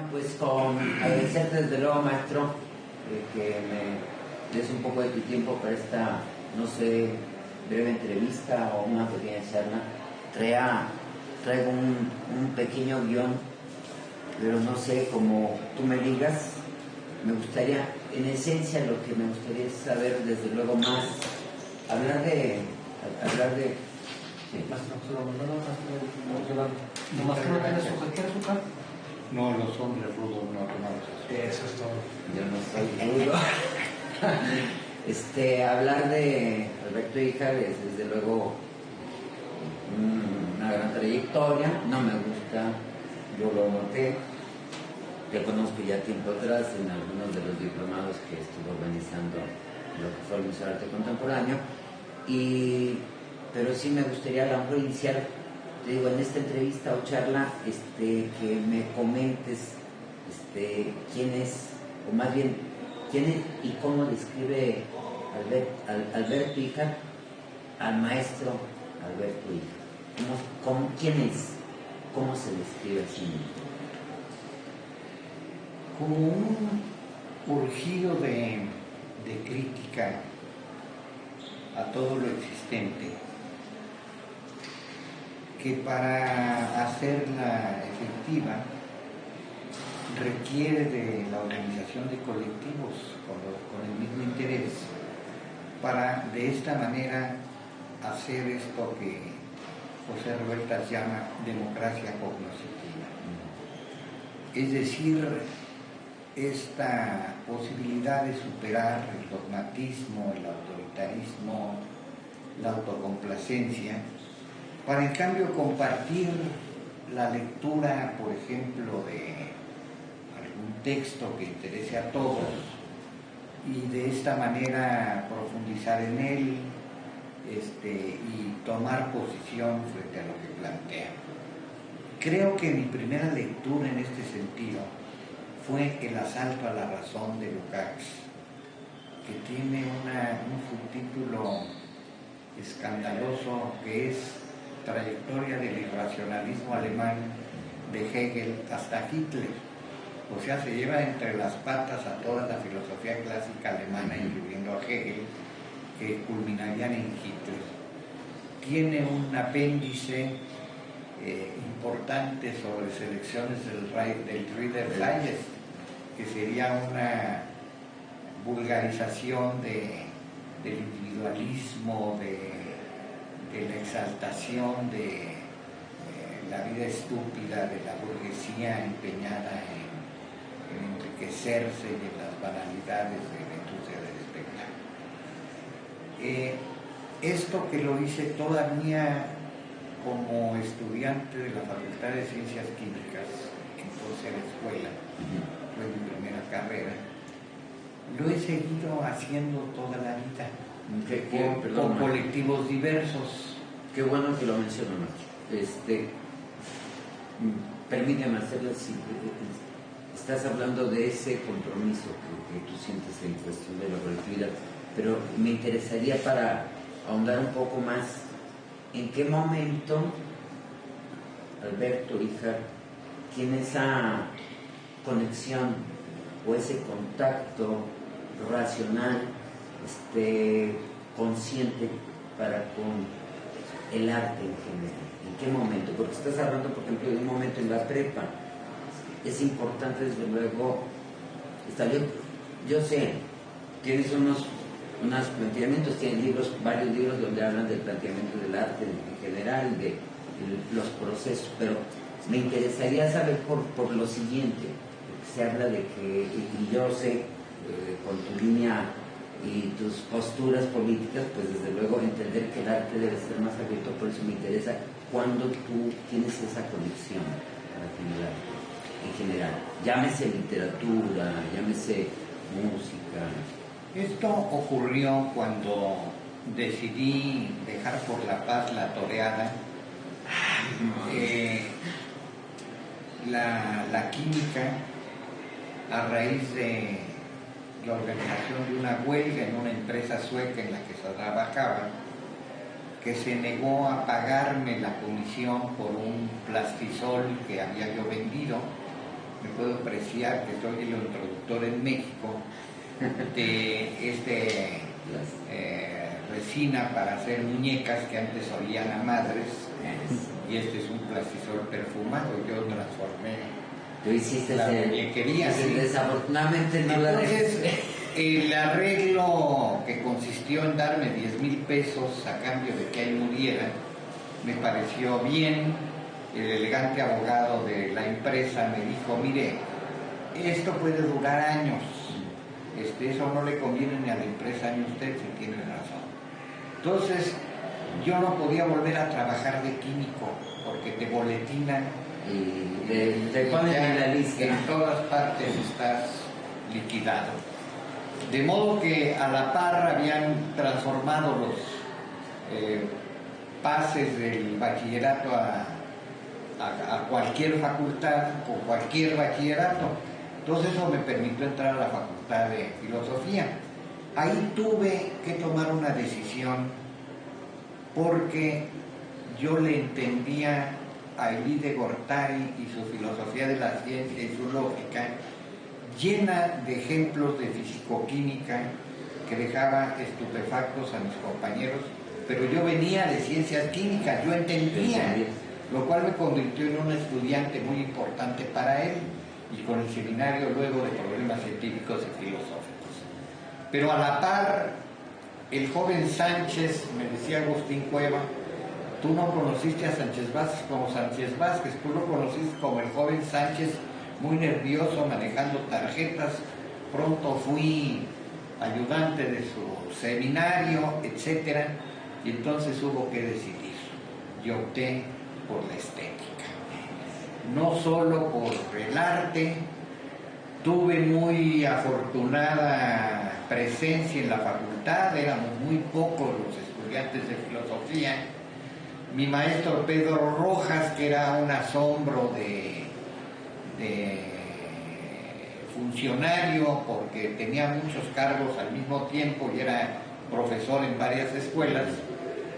Pues con agradecerte desde luego, maestro, que me des un poco de tu tiempo para esta, no sé, breve entrevista o una pequeña charla. Traigo un pequeño guión, pero no sé, como tú me digas, me gustaría, en esencia lo que me gustaría es saber desde luego más, hablar de sí. No, los hombres rudos no tomamos eso. Eso es todo. Yo no soy rudo. Hablar de Alberto Híjar es desde luego una gran trayectoria, no me gusta, yo lo noté, te conozco ya tiempo atrás en algunos de los diplomados que estuve organizando lo que fue el Museo de Arte Contemporáneo, pero sí me gustaría a lo mejor iniciar, te digo, en esta entrevista o charla, que me comentes quién es, o más bien, quién es y cómo describe Alberto Híjar al maestro Alberto Híjar. ¿Quién es? ¿Cómo se describe a sí mismo? Como un urgido de crítica a todo lo existente, que para hacerla efectiva requiere de la organización de colectivos con el mismo interés, para de esta manera hacer esto que José Rueltas llama democracia cognoscitiva. Es decir, esta posibilidad de superar el dogmatismo, el autoritarismo, la autocomplacencia, para en cambio compartir la lectura, por ejemplo, de algún texto que interese a todos y de esta manera profundizar en él y tomar posición frente a lo que plantea. Creo que mi primera lectura en este sentido fue El asalto a la razón de Lukács, que tiene un subtítulo escandaloso que es Trayectoria del irracionalismo alemán de Hegel hasta Hitler. O sea, se lleva entre las patas a toda la filosofía clásica alemana, incluyendo a Hegel, que culminarían en Hitler. Tiene un apéndice importante sobre selecciones del Reader Digest, que sería una vulgarización del individualismo, de la exaltación de la vida estúpida de la burguesía empeñada en enriquecerse y en las banalidades de la industria del espectáculo. Esto que lo hice todavía como estudiante de la Facultad de Ciencias Químicas, entonces la escuela, fue mi primera carrera, lo he seguido haciendo toda la vida. Con colectivos diversos. Qué bueno que lo menciona, maestro. Permíteme hacerlo así. Estás hablando de ese compromiso que tú sientes en cuestión de la colectividad, pero me interesaría, para ahondar un poco más, ¿en qué momento Alberto Híjar tiene esa conexión o ese contacto racional, consciente para con el arte en general? ¿En qué momento? Porque estás hablando, por ejemplo, de un momento en la prepa. Es importante, desde luego, yo sé, tienes unos planteamientos, tienes varios libros donde hablan del planteamiento del arte en general, de los procesos, pero me interesaría saber por lo siguiente, porque se habla de que, y yo sé, con tu línea y tus posturas políticas, pues desde luego entender que el arte debe ser más abierto. Por eso me interesa cuando tú tienes esa conexión en general, llámese literatura, llámese música. Esto ocurrió cuando decidí dejar por la paz la toreada. La química a raíz de la organización de una huelga en una empresa sueca en la que se trabajaba, que se negó a pagarme la comisión por un plastisol que había yo vendido. Me puedo apreciar que soy el introductor en México de resina para hacer muñecas que antes olían a madres, y este es un plastisol perfumado. Yo transformé Tú hiciste la muñequería. Sí. Desafortunadamente no. Entonces, el arreglo, que consistió en darme 10,000 pesos a cambio de que él muriera, me pareció bien. El elegante abogado de la empresa me dijo: mire, esto puede durar años, eso no le conviene ni a la empresa ni a usted, si tiene razón. Entonces, yo no podía volver a trabajar de químico, porque te boletinan Y te ponen en la lista. En todas partes estás liquidado. De modo que a la par habían transformado los pases del bachillerato a cualquier facultad o cualquier bachillerato. Entonces eso me permitió entrar a la facultad de filosofía. Ahí tuve que tomar una decisión, porque yo le entendía a Élie de Gortari y su filosofía de la ciencia y su lógica, llena de ejemplos de fisicoquímica que dejaba estupefactos a mis compañeros, pero yo venía de ciencias químicas, yo entendía, lo cual me convirtió en un estudiante muy importante para él, y con el seminario luego de problemas científicos y filosóficos. Pero a la par, el joven Sánchez, me decía Agustín Cueva, tú no conociste a Sánchez Vázquez como Sánchez Vázquez, tú lo conociste como el joven Sánchez, muy nervioso, manejando tarjetas. Pronto fui ayudante de su seminario, etc. Y entonces hubo que decidir. Yo opté por la estética. No solo por el arte, tuve muy afortunada presencia en la facultad, éramos muy pocos los estudiantes de filosofía. Mi maestro Pedro Rojas, que era un asombro de funcionario, porque tenía muchos cargos al mismo tiempo y era profesor en varias escuelas,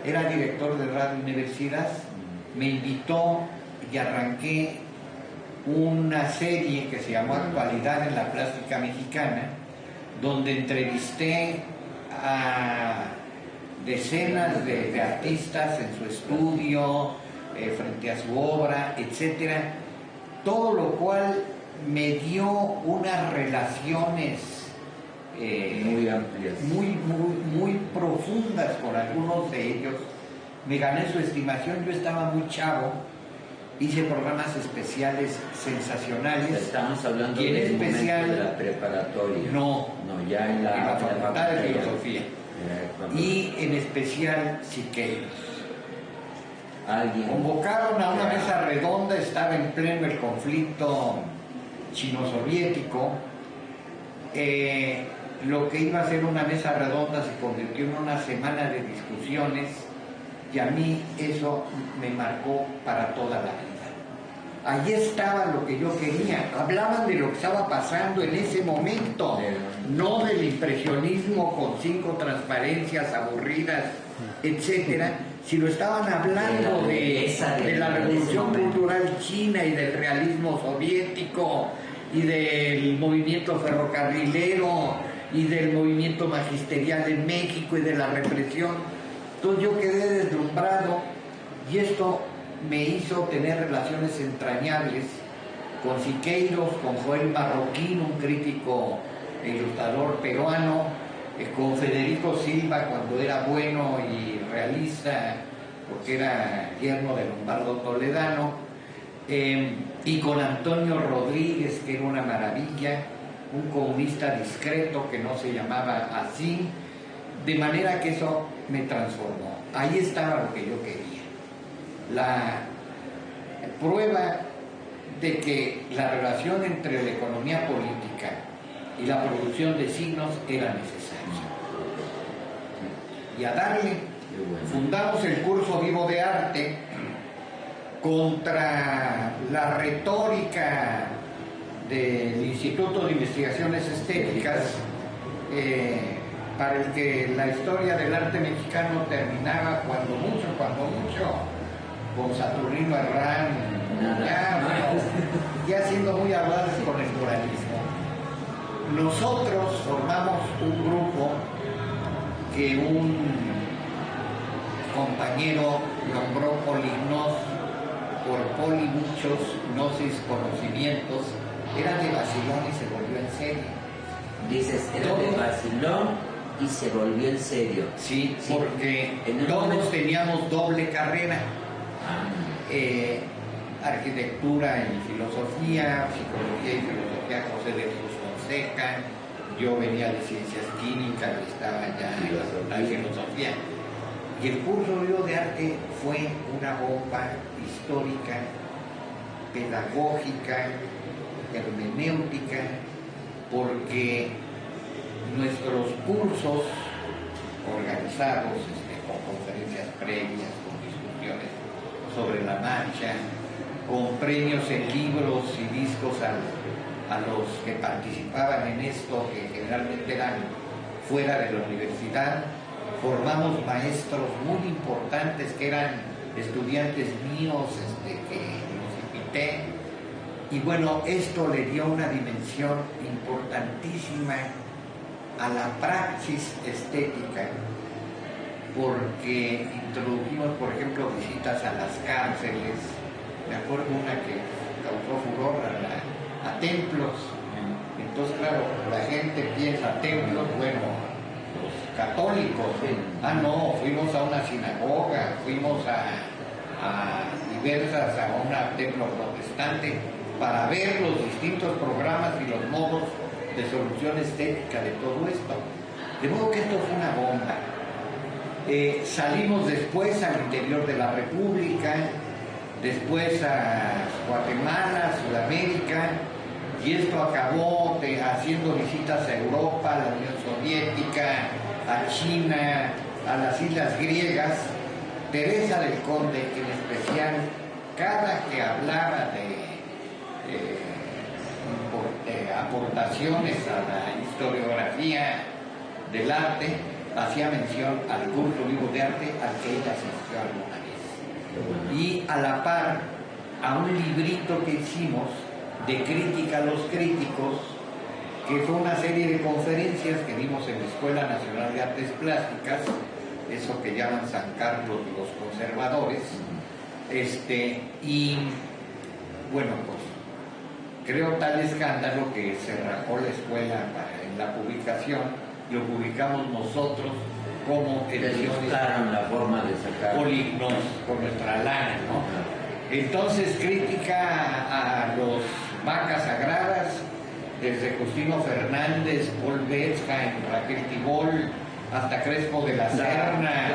era director de Radio Universidad, me invitó y arranqué una serie que se llamó Actualidad en la Plástica Mexicana, donde entrevisté a decenas de artistas en su estudio, frente a su obra, etcétera, todo lo cual me dio unas relaciones muy amplias, muy profundas con algunos de ellos. Me gané su estimación. Yo estaba muy chavo, hice programas especiales sensacionales. Estamos hablando y en del especial momento de la preparatoria. No, ya en la facultad de filosofía. Y en especial Siqueiros. Convocaron a una mesa redonda, estaba en pleno el conflicto chino-soviético. Lo que iba a ser una mesa redonda se convirtió en una semana de discusiones, y a mí eso me marcó para toda la vida. Allí estaba lo que yo quería. Hablaban de lo que estaba pasando en ese momento, no del impresionismo con 5 transparencias aburridas, etcétera, sino estaban hablando de la revolución cultural china y del realismo soviético y del movimiento ferrocarrilero y del movimiento magisterial en México y de la represión. Entonces yo quedé deslumbrado, y esto me hizo tener relaciones entrañables con Siqueiros, con Joel Marroquín, un crítico e ilustrador peruano, con Federico Silva cuando era bueno y realista, porque era yerno de Lombardo Toledano, y con Antonio Rodríguez, que era una maravilla, un comunista discreto que no se llamaba así, de manera que eso me transformó. Ahí estaba lo que yo quería. La prueba de que la relación entre la economía política y la producción de signos era necesaria. Y a darle, fundamos el curso Vivo de Arte contra la retórica del Instituto de Investigaciones Estéticas, para el que la historia del arte mexicano terminaba cuando mucho, con Saturnino Herrán, ya siendo muy hablados con el pluralismo. Nosotros formamos un grupo que un compañero nombró Polignos, por poli muchos, gnosis conocimientos. Era de vacilón y se volvió en serio. Dices, era de vacilón y se volvió en serio. Sí, porque todos teníamos doble carrera. Arquitectura y filosofía, psicología y filosofía José de Cruz Fonseca. Yo venía de ciencias químicas y estaba ya en la filosofía. Y el curso de arte fue una bomba histórica, pedagógica, hermenéutica, porque nuestros cursos organizados con conferencias previas, con discusiones sobre la marcha, con premios en libros y discos a los que participaban en esto, que generalmente eran fuera de la universidad. Formamos maestros muy importantes que eran estudiantes míos que los invité. Y bueno, esto le dio una dimensión importantísima a la praxis estética, porque introdujimos, por ejemplo, visitas a las cárceles. Me acuerdo una que causó furor a templos. Entonces, claro, la gente piensa templos, bueno, los católicos. No, fuimos a una sinagoga, fuimos a diversas, a un templo protestante, para ver los distintos programas y los modos de solución estética de todo esto. De modo que esto fue una bomba. Salimos después al interior de la República, después a Guatemala, Sudamérica, y esto acabó haciendo visitas a Europa, a la Unión Soviética, a China, a las islas griegas. Teresa del Conde, en especial, cada que hablaba de aportaciones a la historiografía del arte, hacía mención al curso vivo de arte al que ella asistió alguna vez. Y a la par, a un librito que hicimos de crítica a los críticos, que fue una serie de conferencias que dimos en la Escuela Nacional de Artes Plásticas, eso que llaman San Carlos los conservadores, y bueno, pues creo tal escándalo que se rajó la escuela en la publicación, lo publicamos nosotros como ediciones. La forma de sacar Polignos con nuestra lana, ¿no? Entonces, crítica a los vacas sagradas, desde Justino Fernández, Paul Wetzstein, Raquel Tibol, hasta Crespo de la Serna,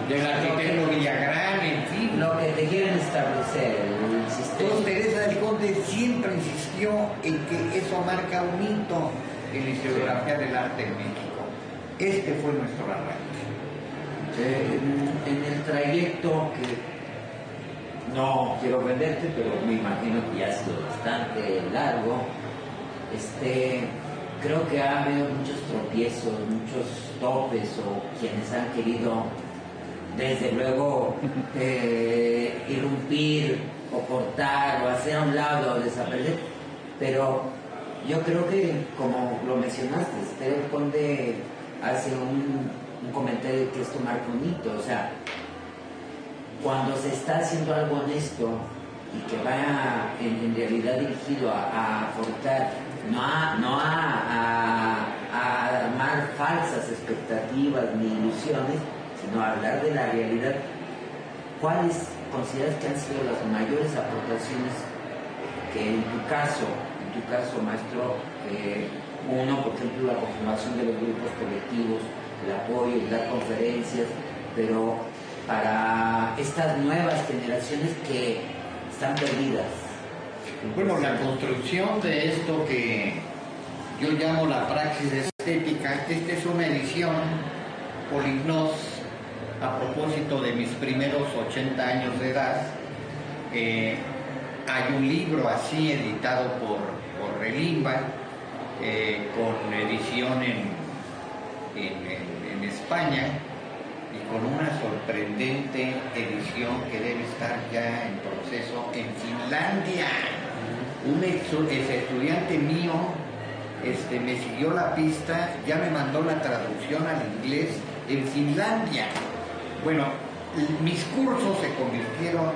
del arquitecto Villagrán, en fin. Lo que te quieren establecer, el sistema. Entonces, Teresa del Conde siempre insistió en que eso marca un hito en la historiografía del arte en México. Este fue nuestro arranque. En el trayecto, que no quiero venderte, pero me imagino que ya ha sido bastante largo, creo que ha habido muchos tropiezos, muchos topes, o quienes han querido, desde luego, irrumpir o cortar o hacer a un lado o desaparecer, pero yo creo que, como lo mencionaste, el Conde hace un comentario que esto marca un hito. O sea, cuando se está haciendo algo honesto y que vaya en realidad dirigido a forzar, no a armar falsas expectativas ni ilusiones, sino a hablar de la realidad, ¿cuáles consideras que han sido las mayores aportaciones que en tu caso, maestro, uno, por ejemplo, la conformación de los grupos colectivos, el apoyo, el dar conferencias, pero para estas nuevas generaciones que están perdidas? Bueno, la construcción de esto que yo llamo la praxis estética, esta es una edición Polignos a propósito de mis primeros 80 años de edad, hay un libro así editado por Relimba, con edición en España, y con una sorprendente edición que debe estar ya en proceso en Finlandia. Un ex estudiante mío me siguió la pista, ya me mandó la traducción al inglés en Finlandia. Bueno, mis cursos se convirtieron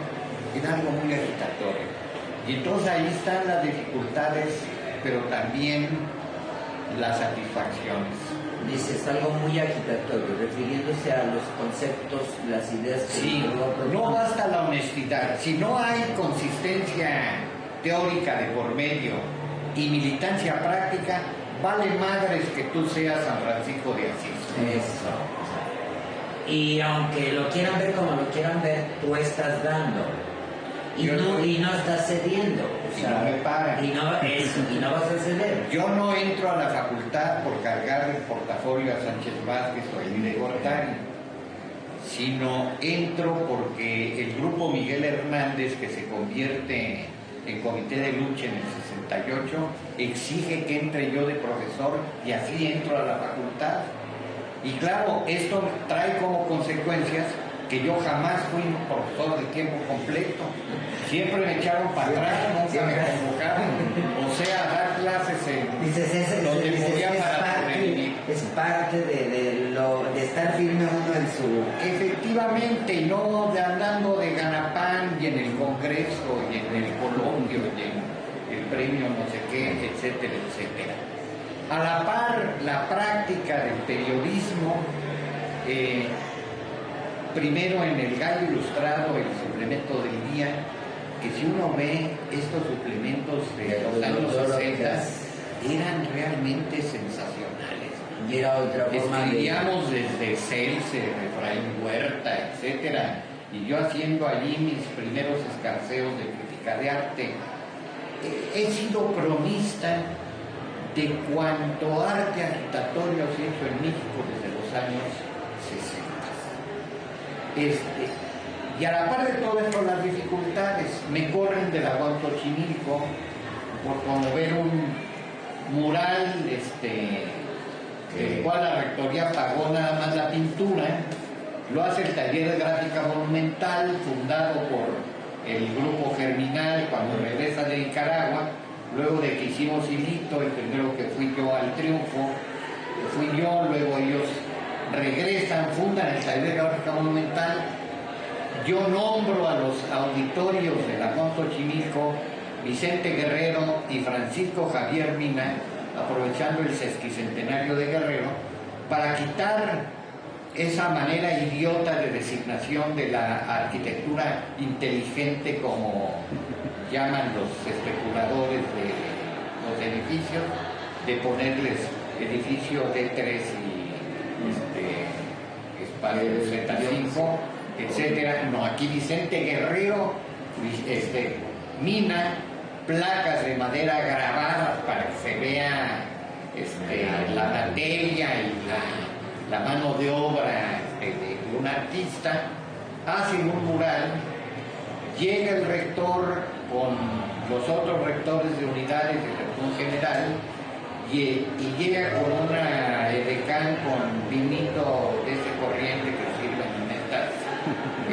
en algo muy agitatorio. Y entonces ahí están las dificultades, pero también las satisfacciones. Dices algo muy agitatorio, refiriéndose a los conceptos, las ideas que... Sí, no basta la honestidad. Si no hay consistencia teórica de por medio y militancia práctica, vale madres que tú seas San Francisco de Asís. Eso. Y aunque lo quieran ver como lo quieran ver, tú estás dando. Y no estás cediendo. O sea, no me pagan. Y no vas a ceder. Yo no entro a la facultad por cargar el portafolio a Sánchez Vázquez o a Elide Gortari, sino entro porque el grupo Miguel Hernández, que se convierte en comité de lucha en el 68, exige que entre yo de profesor, y así entro a la facultad. Y claro, esto trae como consecuencias que yo jamás fui un profesor de tiempo completo. Siempre me echaron para atrás, nunca me convocaron. O sea, dar clases en donde podía para sobrevivir. Es parte de estar firme uno en su... Efectivamente, y no de andando de ganapán y en el Congreso y en el coloquio y en el premio no sé qué, etcétera, etcétera. A la par, la práctica del periodismo, primero en el Gallo Ilustrado, el suplemento del día, que si uno ve estos suplementos de los años 60, eran realmente sensacionales. Y era otra forma. Escribíamos desde Celce, Efraín Huerta, etcétera, y yo haciendo allí mis primeros escarceos de crítica de arte. He sido cronista de cuanto arte agitatorio se ha hecho en México desde los años 60. Y a la par de todo esto, las dificultades me corren del Aguantochimilco por promover un mural del cual la rectoría pagó nada más la pintura. Lo hace el Taller de Gráfica Monumental, fundado por el Grupo Germinal cuando regresa de Nicaragua. Luego de que hicimos Hilito, el primero que fui yo al triunfo, fui yo, luego ellos regresan, fundan el Taller de Gráfica Monumental. Yo nombro a los auditorios de la Xochimilco Vicente Guerrero y Francisco Javier Mina, aprovechando el sesquicentenario de Guerrero, para quitar esa manera idiota de designación de la arquitectura inteligente, como llaman los especuladores de los edificios, de ponerles edificio D3 y espacio Z5, etcétera. No, aquí Vicente Guerrero, Mina, placas de madera grabadas para que se vea la materia y la mano de obra de un artista. Hacen un mural, llega el rector con los otros rectores de unidades de rector general y llega con una edecán con vinito de ese corriente que sirven en estos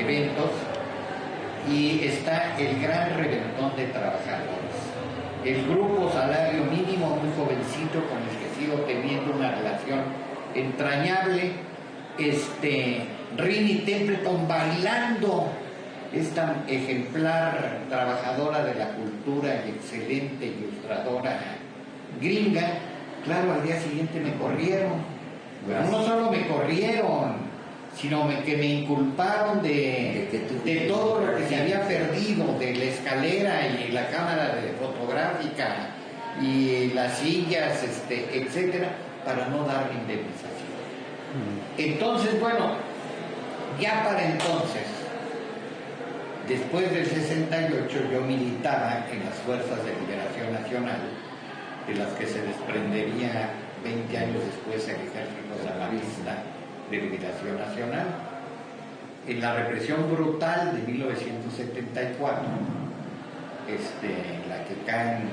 eventos, y está el gran reventón de trabajadores. El grupo Salario Mínimo, muy jovencito, con el que sigo teniendo una relación entrañable, Rini Templeton bailando, esta ejemplar trabajadora de la cultura y excelente ilustradora gringa. Claro, al día siguiente me corrieron. Pero no solo me corrieron, sino que me inculparon de todo lo que se había perdido, de la escalera y la cámara fotográfica y las sillas, etcétera, para no darme indemnización. Entonces, bueno, ya para entonces, después del 68, yo militaba en las Fuerzas de Liberación Nacional, de las que se desprendería 20 años después el Ejército Zapatista de Liberación Nacional. En la represión brutal de 1974, en la que caen,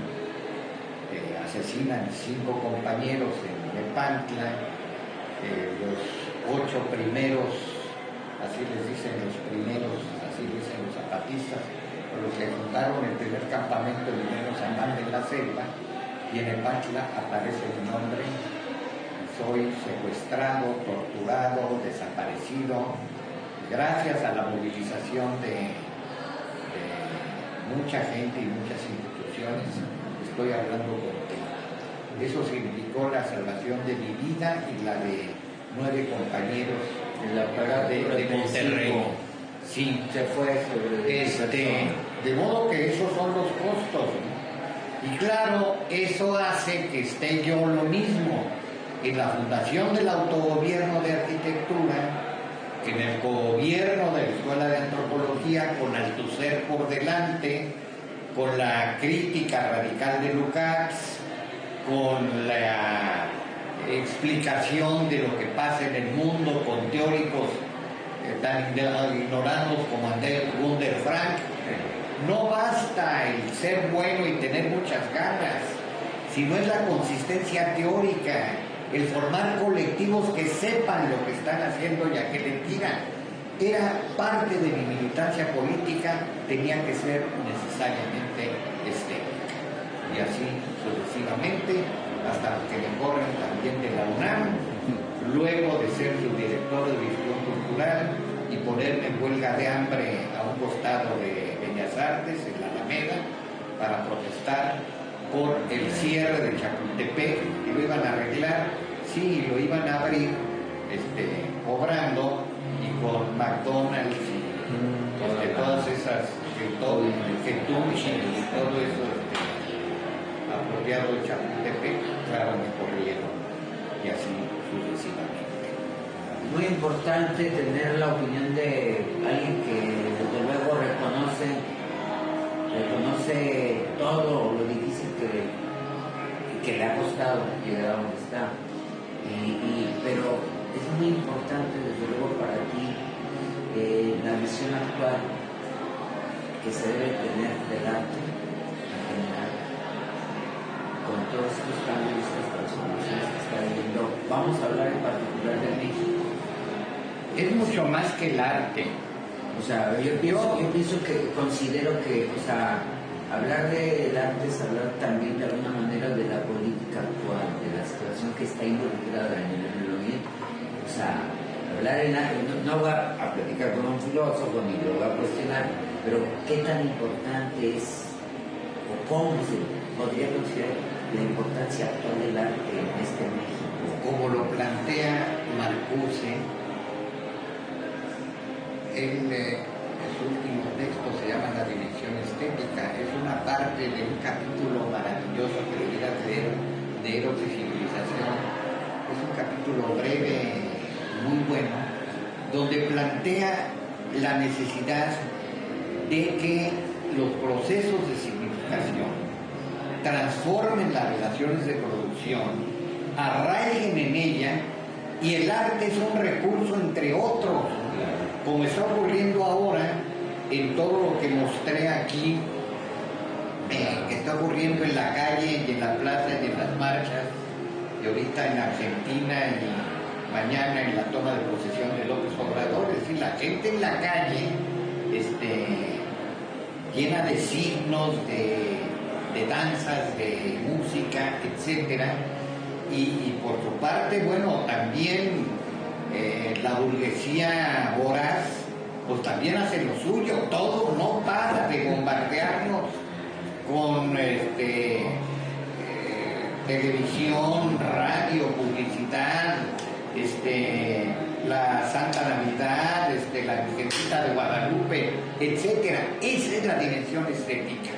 asesinan 5 compañeros en Nepantla, los 8 primeros, así les dicen los primeros, así dicen los zapatistas, los que fundaron el primer campamento de Emiliano Zapata en la selva, y en Nepantla aparece mi nombre. Soy secuestrado, torturado, desaparecido, gracias a la movilización de mucha gente y muchas instituciones. Estoy hablando contigo. Eso significó la salvación de mi vida y la de 9 compañeros En la parada de Monterrey. Sí, se fue sobre de modo que esos son los costos, ¿no? Y claro, eso hace que esté yo lo mismo en la Fundación del Autogobierno de Arquitectura, que en el cogobierno de la Escuela de Antropología, con Althusser por delante, con la crítica radical de Lukács, con la explicación de lo que pasa en el mundo, con teóricos tan ignorados como Gunder Frank. No basta el ser bueno y tener muchas ganas, sino es la consistencia teórica, el formar colectivos que sepan lo que están haciendo y a qué le tiran. Era parte de mi militancia política, tenía que ser necesariamente estética. Y así sucesivamente, hasta que me corren también de la UNAM, luego de ser subdirector de difusión cultural y ponerme en huelga de hambre a un costado de Bellas Artes, en la Alameda, para protestar por el cierre de Chapultepec, que lo iban a arreglar, sí, lo iban a abrir, cobrando, y con McDonald's y todas esas, todo eso apropiado de Chapultepec, claro, me corrieron, y así sucesivamente. Muy importante tener la opinión de alguien que desde luego reconoce todo lo difícil que le ha costado llegar a donde está. Pero es muy importante desde luego para ti la visión actual que se debe tener del arte en general, con todos estos cambios, estas transformaciones que está viviendo. Vamos a hablar en particular de México. Es mucho más que el arte. O sea, yo pienso que considero que, o sea, hablar del arte es hablar también de alguna manera de la política actual, de la situación que está involucrada en el movimiento. O sea, hablar en arte, no voy a platicar con un filósofo ni lo voy a cuestionar, pero qué tan importante es, o cómo se podría considerar la importancia actual del arte en este México. Como lo plantea Marcuse, su último texto se llama La Dimensión Estética. Es una parte de un capítulo maravilloso que debería leer de Eros y Civilización. Es un capítulo breve, muy bueno, donde plantea la necesidad de que los procesos de significación transformen las relaciones de producción, arraiguen en ella, y el arte es un recurso entre otros, como está ocurriendo ahora en todo lo que mostré aquí, que está ocurriendo en la calle y en la plaza y en las marchas, y ahorita en Argentina y mañana en la toma de posesión de López Obrador. Es decir, la gente en la calle llena de signos, de danzas, de música, etcétera, y por su parte, bueno, también la burguesía voraz, pues también hace lo suyo. Todo no para de bombardearnos con televisión, radio, publicidad, la Santa Navidad, la Virgencita de Guadalupe, etcétera. Esa es la dimensión estética.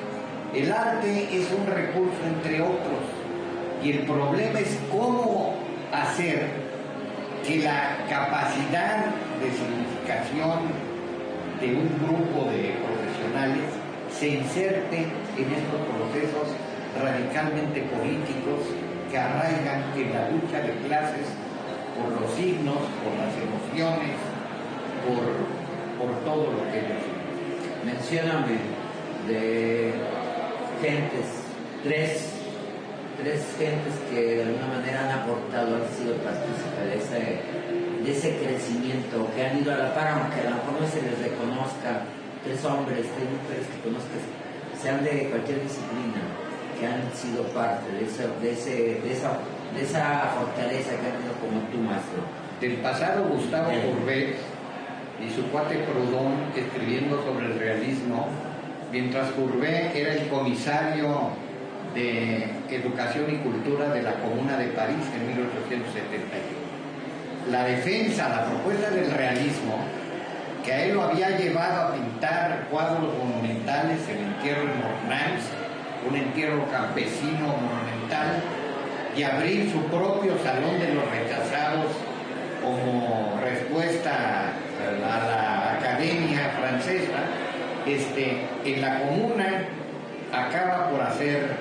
El arte es un recurso entre otros, y el problema es cómo hacer que la capacidad de significación de un grupo de profesionales se inserte en estos procesos radicalmente políticos que arraigan en la lucha de clases por los signos, por las emociones, por todo lo que ellos significan. Mencióname de gentes, tres gentes que de alguna manera han aportado, han sido partícipes de ese crecimiento, que han ido a la par, aunque a lo mejor no se les reconozca, tres hombres, tres mujeres que conozcas, sean de cualquier disciplina, que han sido parte de esa fortaleza que han tenido como tú, maestro. Del pasado Gustavo Courbet y su cuate Proudhon escribiendo sobre el realismo, mientras Courbet era el comisario de Educación y Cultura de la Comuna de París en 1871. La defensa, la propuesta del realismo, que a él lo había llevado a pintar cuadros monumentales, el entierro en Mornans, un entierro campesino monumental, y abrir su propio Salón de los Rechazados como respuesta a la Academia Francesa, en la Comuna acaba por hacer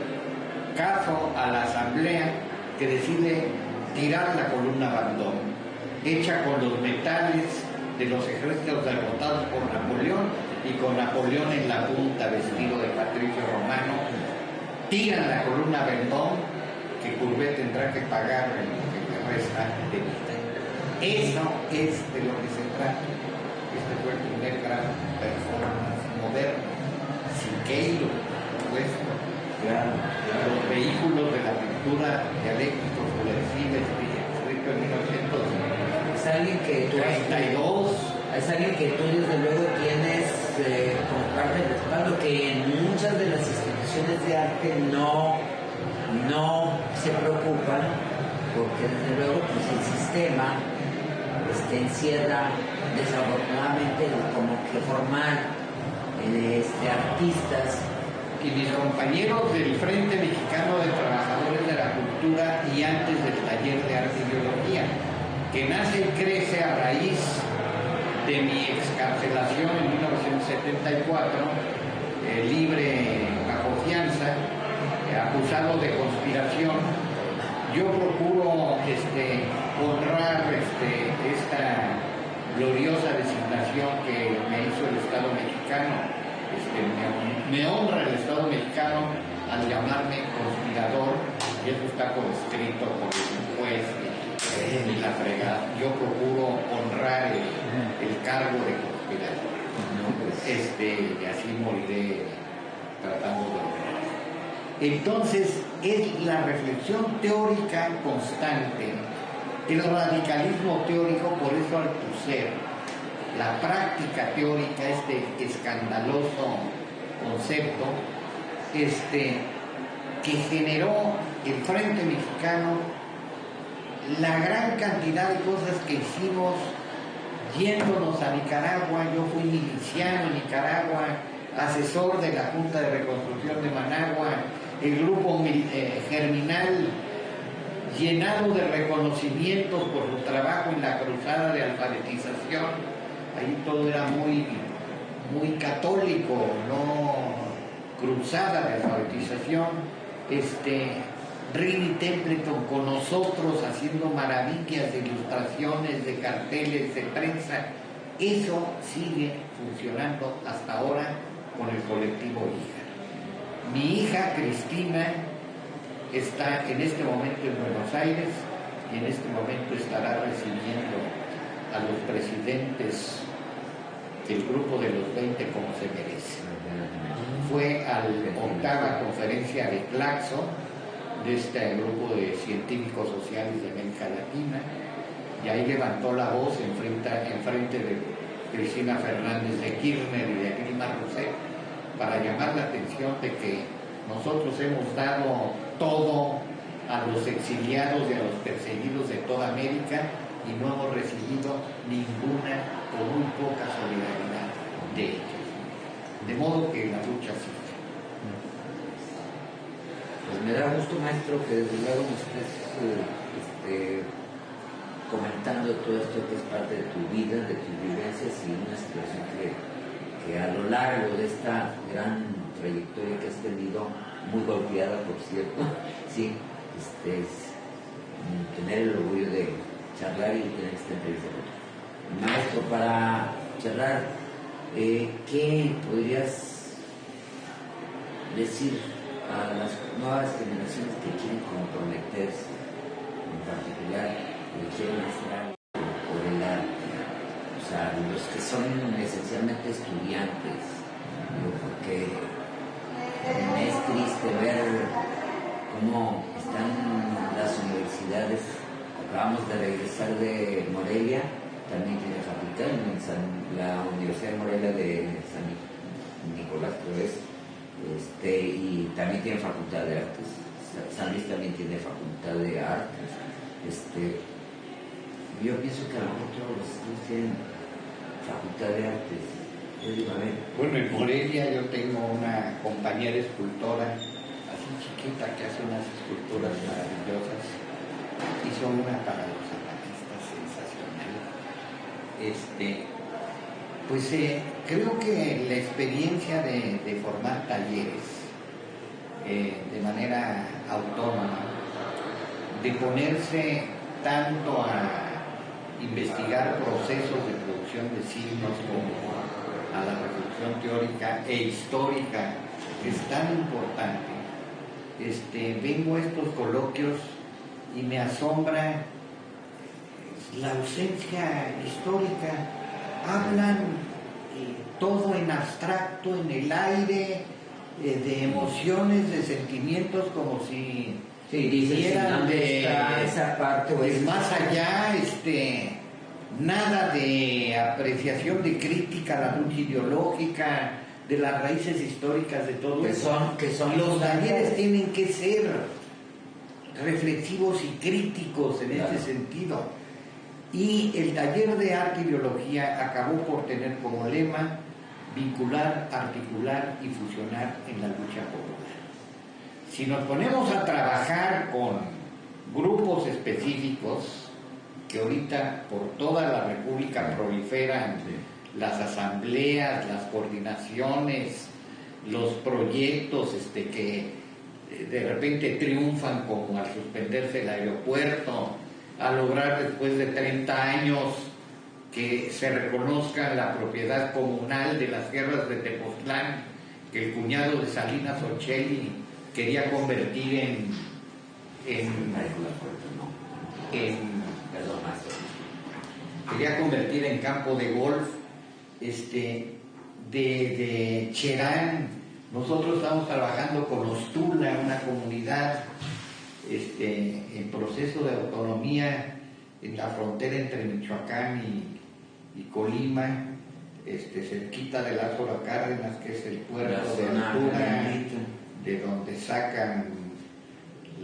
caso a la Asamblea, que decide tirar la columna Vendôme, hecha con los metales de los ejércitos derrotados por Napoleón, y con Napoleón en la punta vestido de patricio romano. Tiran la columna Vendôme, que Courbet tendrá que pagar en lo que le resta de vida. Eso es de lo que se trata. Este fue el primer gran performance moderno. Siqueiro, por supuesto. Claro. Los vehículos de la pintura dialécticos flexibles, escrito en 1932. Es alguien que tú desde luego tienes como parte del respaldo, que en muchas de las instituciones de arte no se preocupan, porque desde luego pues el sistema encierra desafortunadamente como que formar artistas. Y mis compañeros del Frente Mexicano de Trabajadores de la Cultura, y antes del taller de arte y biología, que nace y crece a raíz de mi excarcelación en 1974, libre bajo fianza, acusado de conspiración. Yo procuro honrar esta gloriosa designación que me hizo el Estado mexicano. Me honra el Estado mexicano al llamarme conspirador, y eso está por escrito por el juez y la fregada. Yo procuro honrar el cargo de conspirador. Y así moriré tratando de honrar. Entonces, es la reflexión teórica constante, el radicalismo teórico, por eso Althusser, la práctica teórica, este escandaloso concepto, que generó el Frente Mexicano, la gran cantidad de cosas que hicimos yéndonos a Nicaragua. Yo fui miliciano en Nicaragua, asesor de la Junta de Reconstrucción de Managua, el grupo Germinal, llenado de reconocimientos por su trabajo en la cruzada de alfabetización. Ahí todo era muy católico, no cruzada de alfabetización. Rini Templeton con nosotros haciendo maravillas de ilustraciones, de carteles, de prensa. Eso sigue funcionando hasta ahora con el colectivo Hija. Mi hija Cristina está en este momento en Buenos Aires, y en este momento estará recibiendo a los presidentes del grupo de los 20 como se merece. Fue a la 8ª conferencia de Claxo, de este grupo de científicos sociales de América Latina, y ahí levantó la voz en frente de Cristina Fernández de Kirchner y de Dilma Rousseff, para llamar la atención de que nosotros hemos dado todo a los exiliados y a los perseguidos de toda América, y no hemos recibido ninguna o muy poca solidaridad de ellos. De modo que la lucha sigue. Pues me da gusto, maestro, que desde luego me estés comentando todo esto que es parte de tu vida, de tus vivencias, y una situación que a lo largo de esta gran trayectoria que has tenido, muy golpeada por cierto, sí, tener el orgullo de charlar y tener esta entrevista. Maestro, para cerrar, ¿qué podrías decir a las nuevas generaciones que quieren comprometerse, en particular, que quieren hacer algo por el arte, o sea, los que son esencialmente estudiantes, digo, porque me es triste ver cómo están las universidades. Acabamos de regresar de Morelia, también tiene facultad, la Universidad de Morelia de San Nicolás, creo es, y también tiene facultad de artes. San Luis también tiene facultad de artes. Yo pienso que a lo mejor todos los estudios tienen facultad de artes. Yo digo, a ver. Bueno, en Morelia yo tengo una compañera escultora, así chiquita, que hace unas esculturas maravillosas. Hizo una para los zapatistas sensacional. Pues creo que la experiencia de formar talleres de manera autónoma, de ponerse tanto a investigar procesos de producción de signos como a la reflexión teórica e histórica, es tan importante. Vengo a estos coloquios y me asombra la ausencia histórica. Hablan todo en abstracto, en el aire, de emociones, de sentimientos, como si vivieran de esa parte, pues más allá, nada de apreciación, de crítica a la lucha ideológica, de las raíces históricas de todo eso. Los talleres tienen que ser reflexivos y críticos en este sentido. Y el taller de arte y biología acabó por tener como lema vincular, articular y fusionar en la lucha popular. Si nos ponemos a trabajar con grupos específicos, que ahorita por toda la República proliferan las asambleas, las coordinaciones, los proyectos que de repente triunfan, como al suspenderse el aeropuerto, a lograr después de 30 años que se reconozca la propiedad comunal de las tierras de Tepoztlán, que el cuñado de Salinas Ocelli quería convertir en campo de golf. De Cherán, nosotros estamos trabajando con los Tula, una comunidad en proceso de autonomía en la frontera entre Michoacán y Colima, cerquita de Lázaro Cárdenas, que es el puerto de altura, de donde sacan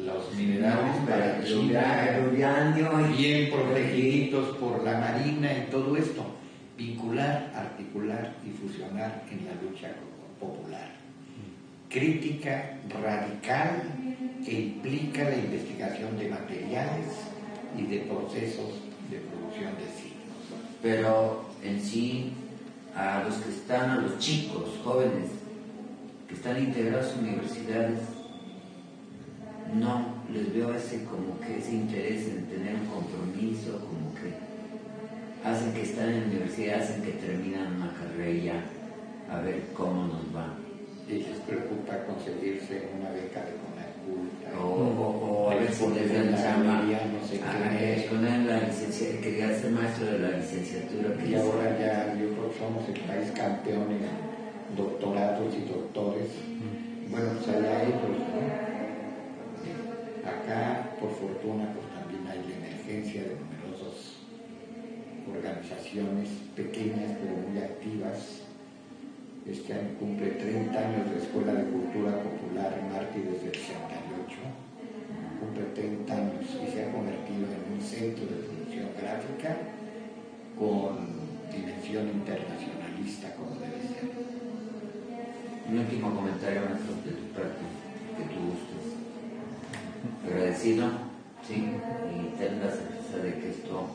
los minerales para China, bien protegidos por la Marina y todo esto. Vincular, articular y fusionar en la lucha popular. Crítica radical que implica la investigación de materiales y de procesos de producción de signos. Pero en sí, a los chicos, jóvenes, que están integrados en universidades, no les veo ese interés en tener un compromiso, como que hacen que están en la universidad, hacen que terminan una carrera y ya, a ver cómo nos va. Y les preocupa conseguirse una beca de Conalculta. O a ver si les dan chamba. No sé qué. Poner la licenciatura, quería ser maestro de la licenciatura. Y ahora ya, yo creo que somos el país campeón en doctorados y doctores. Bueno, pues allá ellos, ¿no? Acá, por fortuna, pues también hay la emergencia de numerosas organizaciones pequeñas pero muy activas. Este año cumple 30 años de Escuela de Cultura Popular en Mártires del 68, cumple 30 años y se ha convertido en un centro de producción gráfica con dimensión internacionalista, como debe ser. Un último comentario, maestro, de tu parte, que tú gustes. Agradecido, sí, y ten la certeza de que esto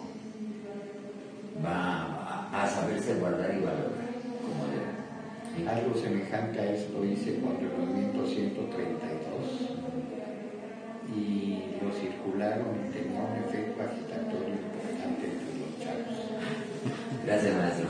va a saberse guardar y valorar como debe. ¿Sí? Algo semejante a esto hice con el movimiento 132 y lo circularon y tenía un efecto agitatorio importante entre los chavos. Gracias, maestro.